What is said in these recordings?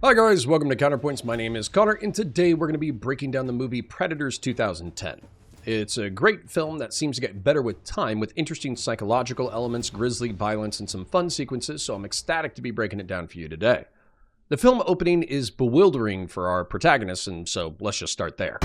Hi guys, welcome to Counterpoints. My name is Connor, and today we're going to be breaking down the movie Predators 2010. It's a great film that seems to get better with time, with interesting psychological elements, grisly violence, and some fun sequences, so I'm ecstatic to be breaking it down for you today. The film opening is bewildering for our protagonists, and so let's just start there.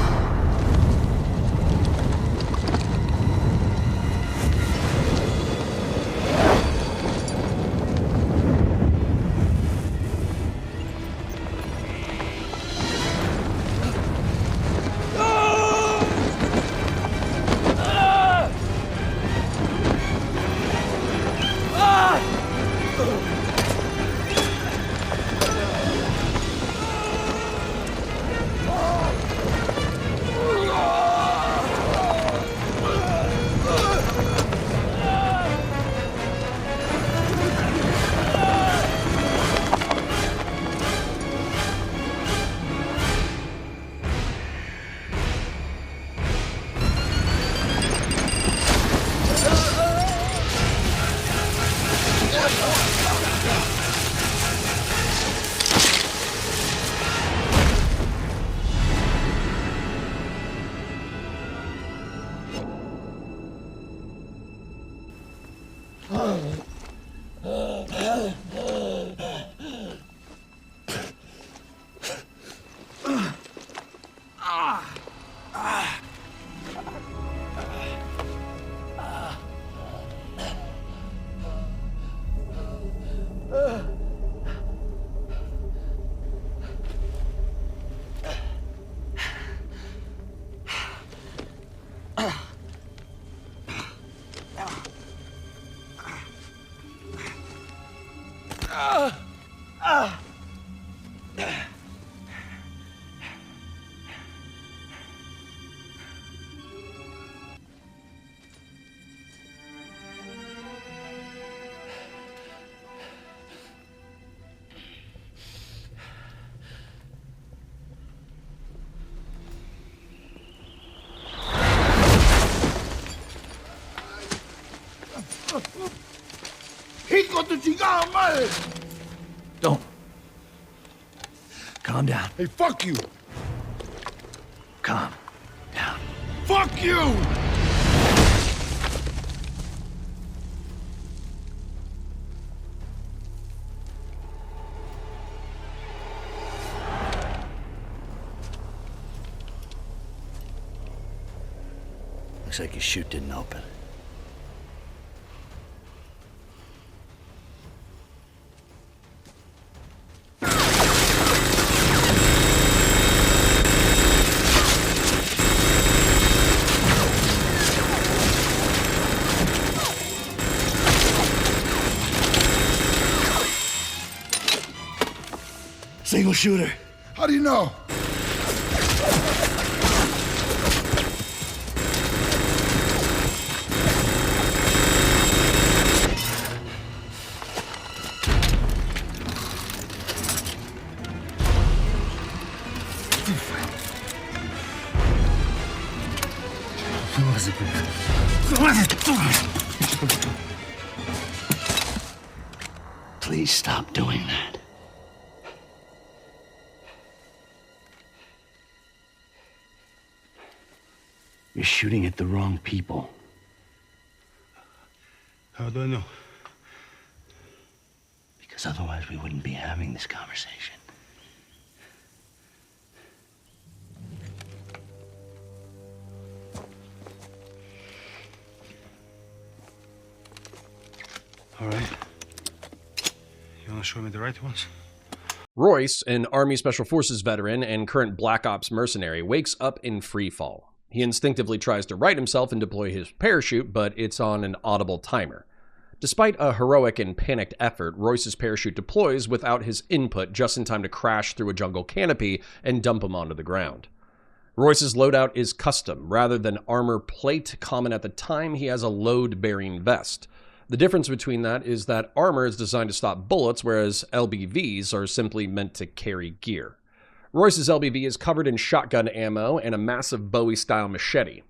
¡Hijo de tu chingada madre! Don't. Calm down. Hey, fuck you! Calm down. Fuck you! Looks like your chute didn't open. Single shooter. How do you know? Please stop doing that. You're shooting at the wrong people. How do I know? Because otherwise we wouldn't be having this conversation. All right. You want to show me the right ones? Royce, an Army Special Forces veteran and current Black Ops mercenary, wakes up in free fall. He instinctively tries to right himself and deploy his parachute, but it's on an audible timer. Despite a heroic and panicked effort, Royce's parachute deploys without his input just in time to crash through a jungle canopy and dump him onto the ground. Royce's loadout is custom. Rather than armor plate common at the time, he has a load-bearing vest. The difference between that is that armor is designed to stop bullets, whereas LBVs are simply meant to carry gear. Royce's LBV is covered in shotgun ammo and a massive Bowie-style machete.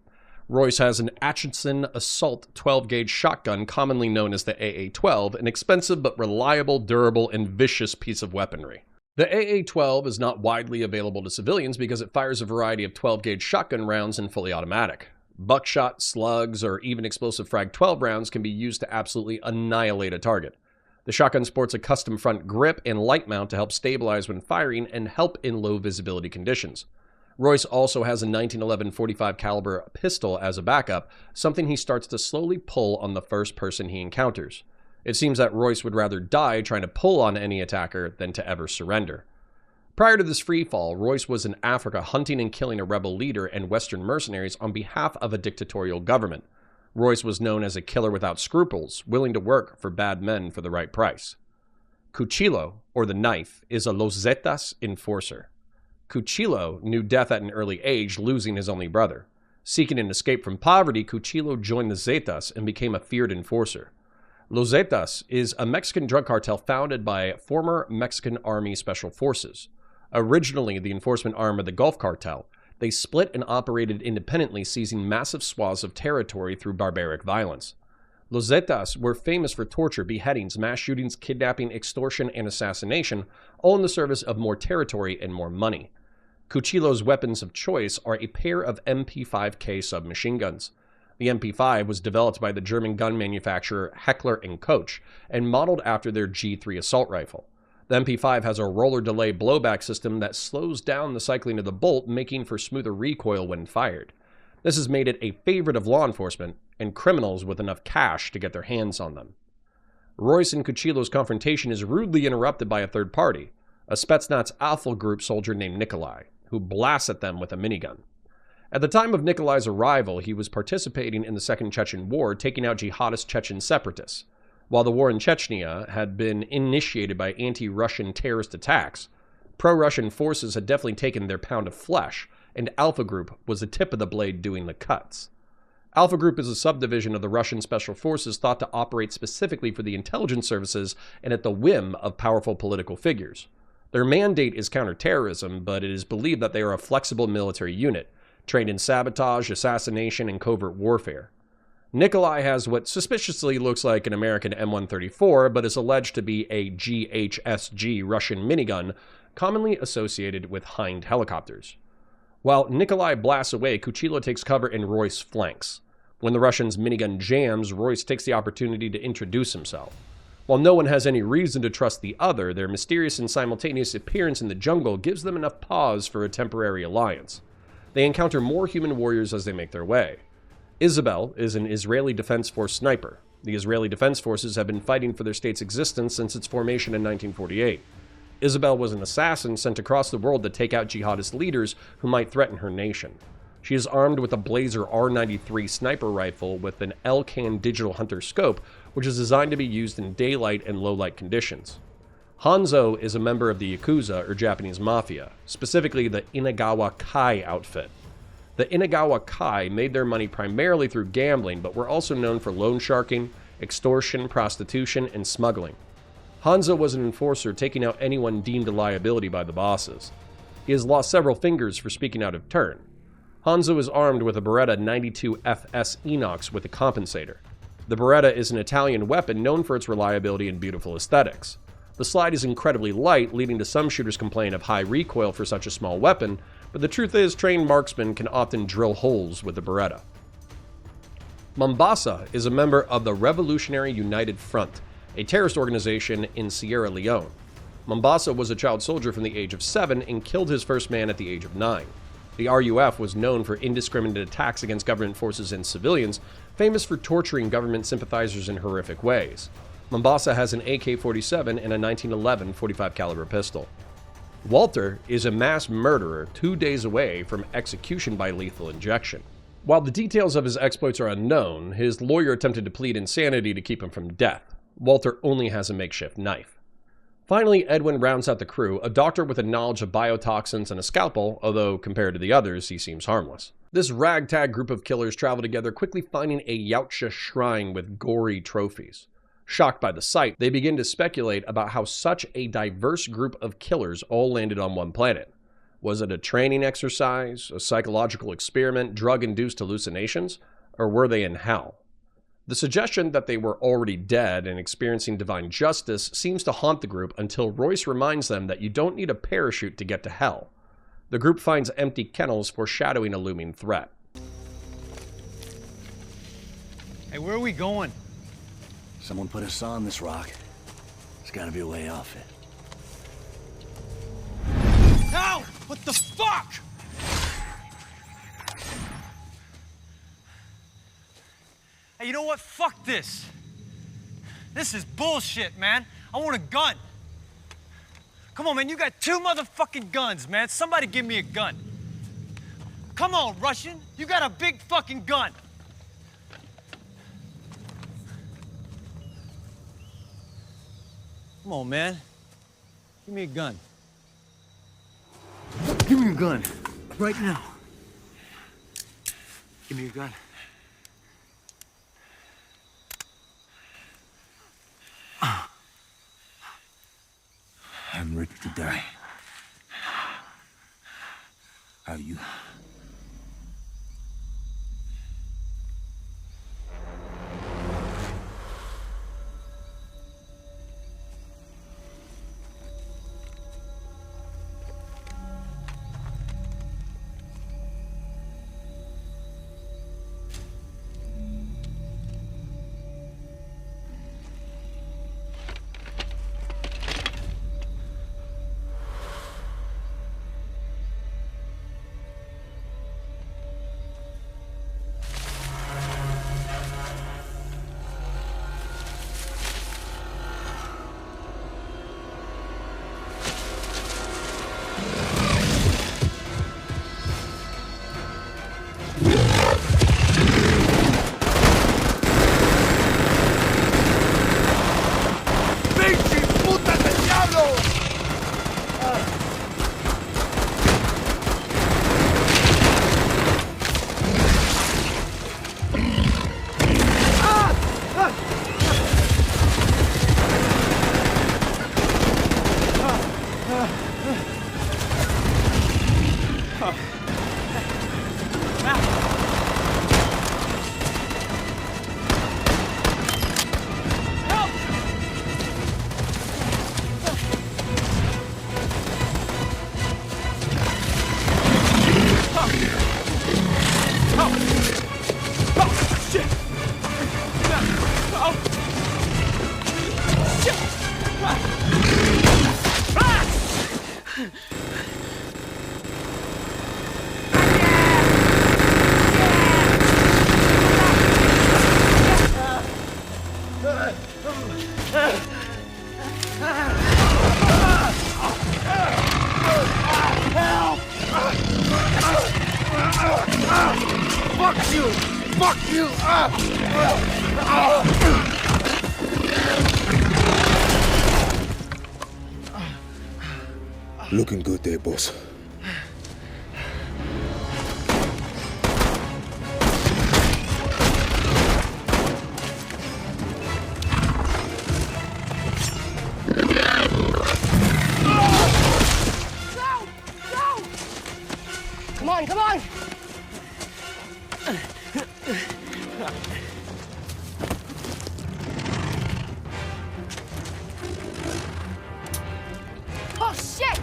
Royce has an Atchison Assault 12-gauge shotgun, commonly known as the AA-12, an expensive but reliable, durable, and vicious piece of weaponry. The AA-12 is not widely available to civilians because it fires a variety of 12-gauge shotgun rounds and fully automatic. Buckshot, slugs, or even explosive frag 12 rounds can be used to absolutely annihilate a target. The shotgun sports a custom front grip and light mount to help stabilize when firing and help in low visibility conditions. Royce also has a 1911 .45 caliber pistol as a backup, something he starts to slowly pull on the first person he encounters. It seems that Royce would rather die trying to pull on any attacker than to ever surrender. Prior to this freefall, Royce was in Africa hunting and killing a rebel leader and Western mercenaries on behalf of a dictatorial government. Royce was known as a killer without scruples, willing to work for bad men for the right price. Cuchillo, or the knife, is a Los Zetas enforcer. Cuchillo knew death at an early age, losing his only brother. Seeking an escape from poverty, Cuchillo joined the Zetas and became a feared enforcer. Los Zetas is a Mexican drug cartel founded by former Mexican Army Special Forces. Originally the enforcement arm of the Gulf Cartel, they split and operated independently, seizing massive swaths of territory through barbaric violence. Los Zetas were famous for torture, beheadings, mass shootings, kidnapping, extortion, and assassination, all in the service of more territory and more money. Cuchillo's weapons of choice are a pair of MP5K submachine guns. The MP5 was developed by the German gun manufacturer Heckler & Koch and modeled after their G3 assault rifle. The MP5 has a roller delay blowback system that slows down the cycling of the bolt, making for smoother recoil when fired. This has made it a favorite of law enforcement and criminals with enough cash to get their hands on them. Royce and Cuchillo's confrontation is rudely interrupted by a third party, a Spetsnaz Alpha Group soldier named Nikolai, who blasts at them with a minigun. At the time of Nikolai's arrival, he was participating in the Second Chechen War, taking out jihadist Chechen separatists. While the war in Chechnya had been initiated by anti-Russian terrorist attacks, pro-Russian forces had definitely taken their pound of flesh, and Alpha Group was the tip of the blade doing the cuts. Alpha Group is a subdivision of the Russian Special Forces thought to operate specifically for the intelligence services and at the whim of powerful political figures. Their mandate is counterterrorism, but it is believed that they are a flexible military unit, trained in sabotage, assassination, and covert warfare. Nikolai has what suspiciously looks like an American M134, but is alleged to be a GHSG Russian minigun, commonly associated with Hind helicopters. While Nikolai blasts away, Cuchillo takes cover and Royce flanks. When the Russian's minigun jams, Royce takes the opportunity to introduce himself. While no one has any reason to trust the other, their mysterious and simultaneous appearance in the jungle gives them enough pause for a temporary alliance. They encounter more human warriors as they make their way. Isabel is an Israeli Defense Force sniper. The Israeli Defense Forces have been fighting for their state's existence since its formation in 1948. Isabel was an assassin sent across the world to take out jihadist leaders who might threaten her nation. She is armed with a Blazer R93 sniper rifle with an Elcan digital hunter scope, which is designed to be used in daylight and low-light conditions. Hanzo is a member of the Yakuza, or Japanese Mafia, specifically the Inagawa Kai outfit. The Inagawa Kai made their money primarily through gambling, but were also known for loan sharking, extortion, prostitution, and smuggling. Hanzo was an enforcer, taking out anyone deemed a liability by the bosses. He has lost several fingers for speaking out of turn. Hanzo is armed with a Beretta 92 FS Enox with a compensator. The Beretta is an Italian weapon known for its reliability and beautiful aesthetics. The slide is incredibly light, leading to some shooters complain of high recoil for such a small weapon, but the truth is trained marksmen can often drill holes with the Beretta. Mombasa is a member of the Revolutionary United Front, a terrorist organization in Sierra Leone. Mombasa was a child soldier from the age of 7 and killed his first man at the age of 9. The RUF was known for indiscriminate attacks against government forces and civilians, famous for torturing government sympathizers in horrific ways. Mombasa has an AK-47 and a 1911 .45 caliber pistol. Walter is a mass murderer 2 days away from execution by lethal injection. While the details of his exploits are unknown, his lawyer attempted to plead insanity to keep him from death. Walter only has a makeshift knife. Finally, Edwin rounds out the crew, a doctor with a knowledge of biotoxins and a scalpel, although compared to the others, he seems harmless. This ragtag group of killers travel together, quickly finding a Yautja shrine with gory trophies. Shocked by the sight, they begin to speculate about how such a diverse group of killers all landed on one planet. Was it a training exercise, a psychological experiment, drug-induced hallucinations, or were they in hell? The suggestion that they were already dead and experiencing divine justice seems to haunt the group until Royce reminds them that you don't need a parachute to get to hell. The group finds empty kennels foreshadowing a looming threat. Hey, where are we going? Someone put a saw on this rock. There's gotta be a way off it. Ow! What the fuck? Hey, you know what? Fuck this. This is bullshit, man. I want a gun. Come on, man. You got 2 motherfucking guns, man. Somebody give me a gun. Come on, Russian. You got a big fucking gun. Come on, man. Give me a gun. Give me your gun. Right now. Give me your gun. I'm ready to die. Are you? Looking good there, boss. Come on, come on! Oh, shit!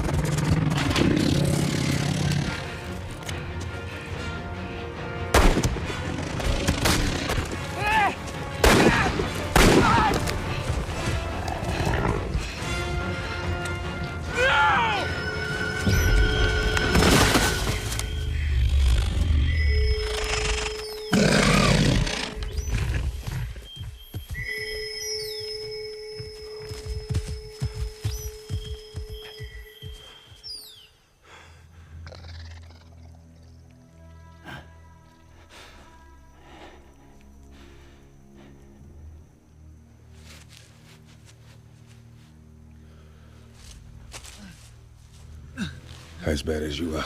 As bad as you are.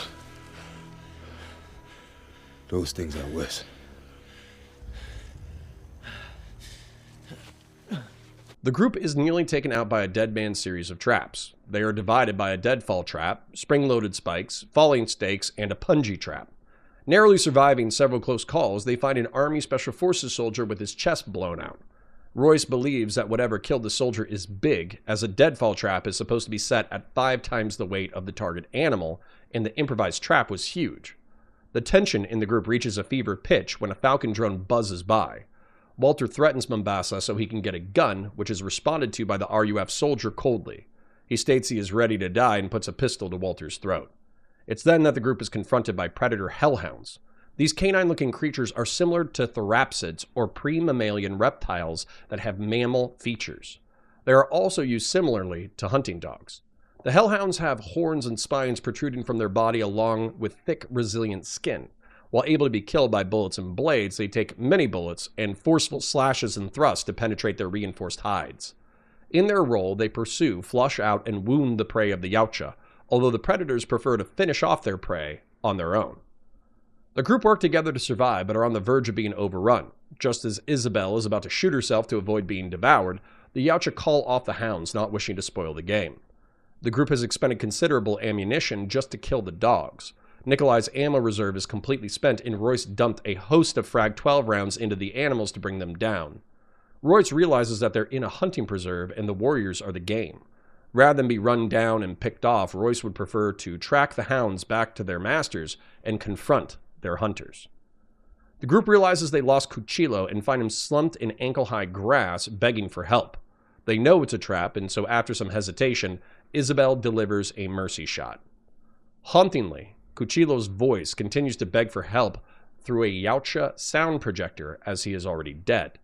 Those things are worse. The group is nearly taken out by a dead man's series of traps. They are divided by a deadfall trap, spring-loaded spikes, falling stakes, and a punji trap. Narrowly surviving several close calls, they find an Army Special Forces soldier with his chest blown out. Royce believes that whatever killed the soldier is big, as a deadfall trap is supposed to be set at 5 times the weight of the target animal, and the improvised trap was huge. The tension in the group reaches a fever pitch when a Falcon drone buzzes by. Walter threatens Mombasa so he can get a gun, which is responded to by the RUF soldier coldly. He states he is ready to die and puts a pistol to Walter's throat. It's then that the group is confronted by predator hellhounds. These canine-looking creatures are similar to therapsids or pre-mammalian reptiles that have mammal features. They are also used similarly to hunting dogs. The hellhounds have horns and spines protruding from their body along with thick, resilient skin. While able to be killed by bullets and blades, they take many bullets and forceful slashes and thrusts to penetrate their reinforced hides. In their role, they pursue, flush out, and wound the prey of the Yautja, although the predators prefer to finish off their prey on their own. The group work together to survive, but are on the verge of being overrun. Just as Isabel is about to shoot herself to avoid being devoured, the Yautja call off the hounds, not wishing to spoil the game. The group has expended considerable ammunition just to kill the dogs. Nikolai's ammo reserve is completely spent, and Royce dumped a host of Frag 12 rounds into the animals to bring them down. Royce realizes that they're in a hunting preserve and the warriors are the game. Rather than be run down and picked off, Royce would prefer to track the hounds back to their masters and confront their hunters. The group realizes they lost Cuchillo and find him slumped in ankle-high grass, begging for help. They know it's a trap, and so after some hesitation, Isabel delivers a mercy shot. Hauntingly, Cuchillo's voice continues to beg for help through a Yautja sound projector as he is already dead.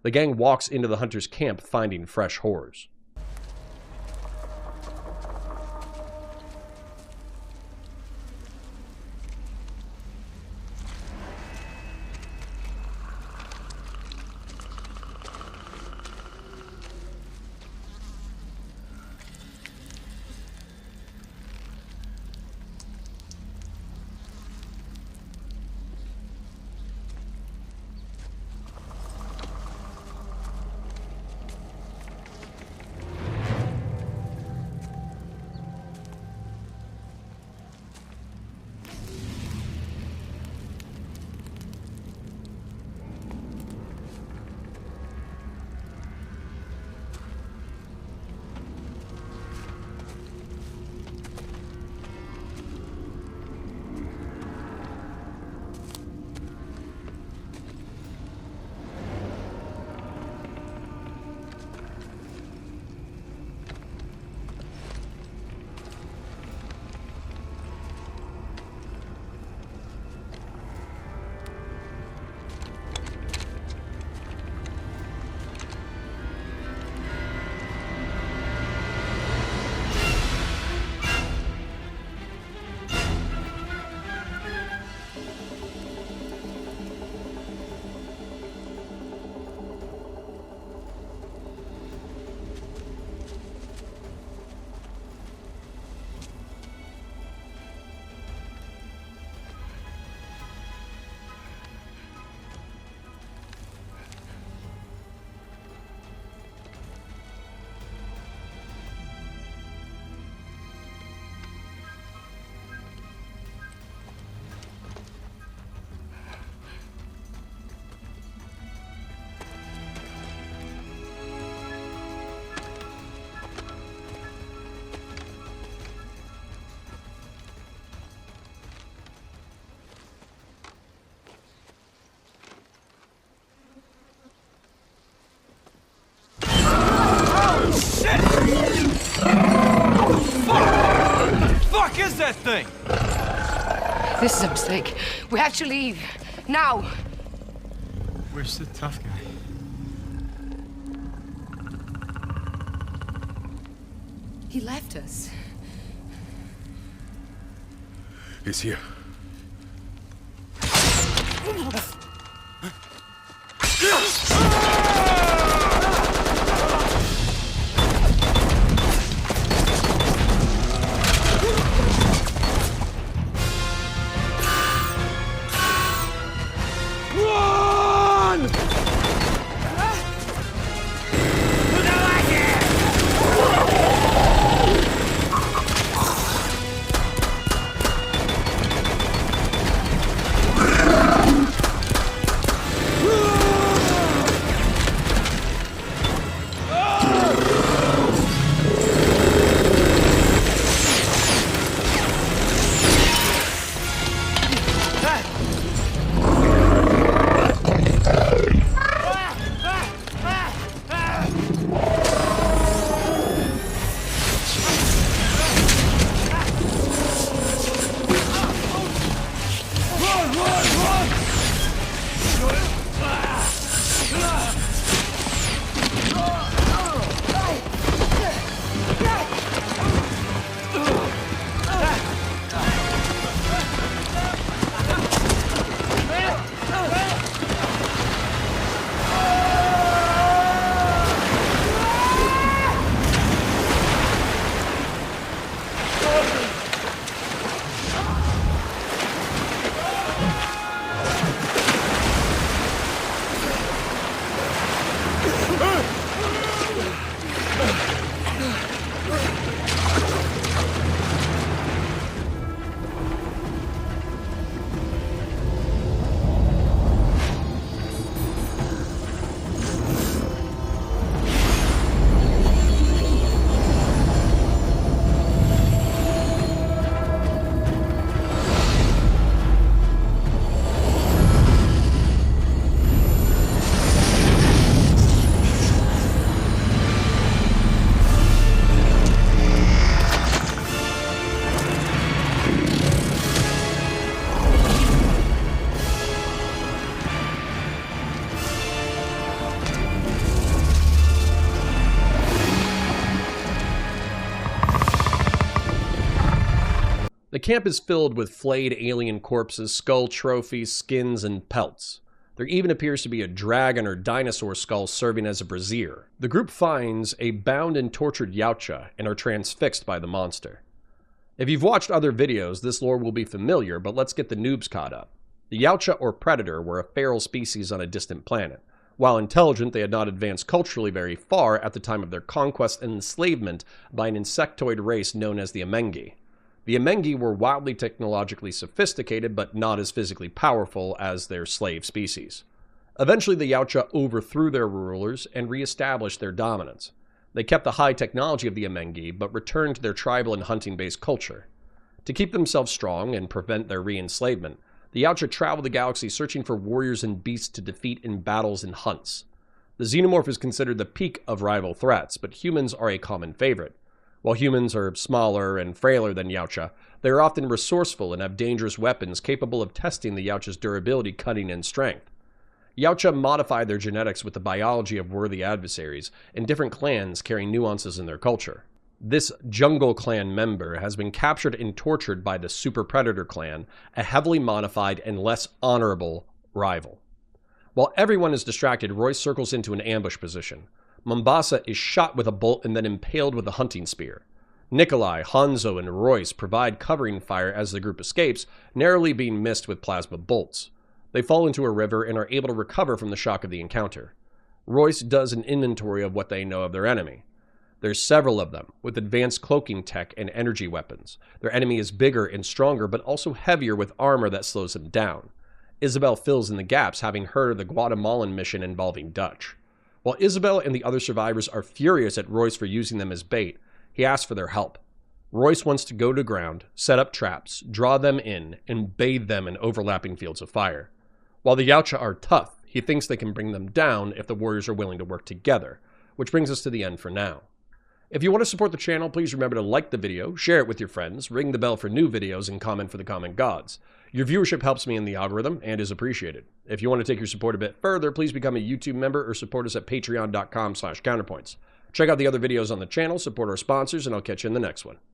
The gang walks into the hunter's camp, finding fresh horrors. Fuck is that thing? This is a mistake. We have to leave. Now. Where's the tough guy? He left us. He's here. The camp is filled with flayed alien corpses, skull trophies, skins, and pelts. There even appears to be a dragon or dinosaur skull serving as a brazier. The group finds a bound and tortured Yautja and are transfixed by the monster. If you've watched other videos, this lore will be familiar, but let's get the noobs caught up. The Yautja, or Predator, were a feral species on a distant planet. While intelligent, they had not advanced culturally very far at the time of their conquest and enslavement by an insectoid race known as the Amengi. The Amengi were wildly technologically sophisticated, but not as physically powerful as their slave species. Eventually, the Yautja overthrew their rulers and re-established their dominance. They kept the high technology of the Amengi, but returned to their tribal and hunting-based culture. To keep themselves strong and prevent their re-enslavement, the Yautja traveled the galaxy searching for warriors and beasts to defeat in battles and hunts. The xenomorph is considered the peak of rival threats, but humans are a common favorite. While humans are smaller and frailer than Yautja, they are often resourceful and have dangerous weapons capable of testing the Yautja's durability, cunning, and strength. Yautja modified their genetics with the biology of worthy adversaries, and different clans carry nuances in their culture. This Jungle Clan member has been captured and tortured by the Super Predator Clan, a heavily modified and less honorable rival. While everyone is distracted, Royce circles into an ambush position. Mombasa is shot with a bolt and then impaled with a hunting spear. Nikolai, Hanzo, and Royce provide covering fire as the group escapes, narrowly being missed with plasma bolts. They fall into a river and are able to recover from the shock of the encounter. Royce does an inventory of what they know of their enemy. There's several of them, with advanced cloaking tech and energy weapons. Their enemy is bigger and stronger, but also heavier with armor that slows them down. Isabel fills in the gaps, having heard of the Guatemalan mission involving Dutch. While Isabel and the other survivors are furious at Royce for using them as bait, he asks for their help. Royce wants to go to ground, set up traps, draw them in, and bathe them in overlapping fields of fire. While the Yautja are tough, he thinks they can bring them down if the warriors are willing to work together, which brings us to the end for now. If you want to support the channel, please remember to like the video, share it with your friends, ring the bell for new videos, and comment for the common gods. Your viewership helps me in the algorithm and is appreciated. If you want to take your support a bit further, please become a YouTube member or support us at patreon.com/counterpoints. Check out the other videos on the channel, support our sponsors, and I'll catch you in the next one.